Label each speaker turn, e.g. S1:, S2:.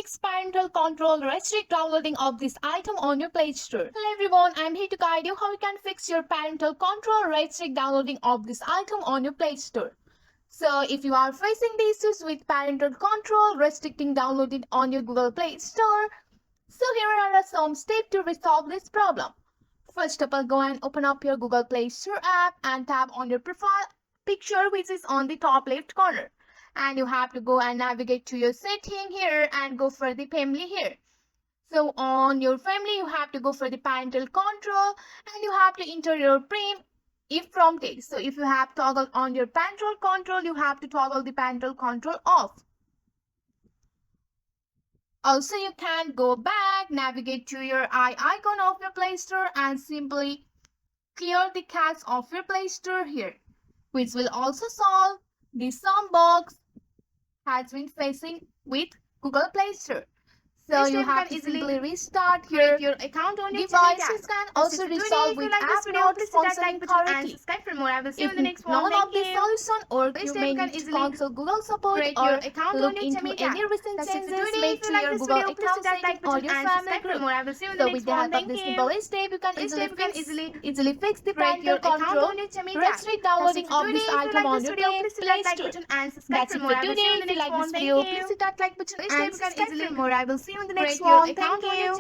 S1: fix parental control restrict downloading of this item on your Play Store. Hello everyone, I'm here to guide you how you can fix your parental control restrict downloading of this item on your Play Store. So if you are facing the issues with parental control restricting downloading on your Google Play Store, so here are some steps to resolve this problem. First up, go and open up your Google Play Store app and tap on your profile picture which is on the top left corner. And you have to go and navigate to your setting here and go for the family here. So on your family, you have to go for the parental control and you have to enter your if prompted. So if you have toggle on your parental control, you have to toggle the parental control off. Also, you can go back, navigate to your eye icon of your Play Store and simply clear the cache of your Play Store here, which will also solve the sum box has been facing with Google Play Store. So you have to simply restart your account on your devices can also resolve with app not functioning correctly. If none of the solution or you may need to consult Google support or look into any recent changes made to your Google account setting or your family group. So with the help of this simple step, you can easily fix the parental control, restrict downloading of this item on your Play Store. That's it for today. If you like this video, please hit that like button and subscribe for more. I will see you in the next one. Thank you.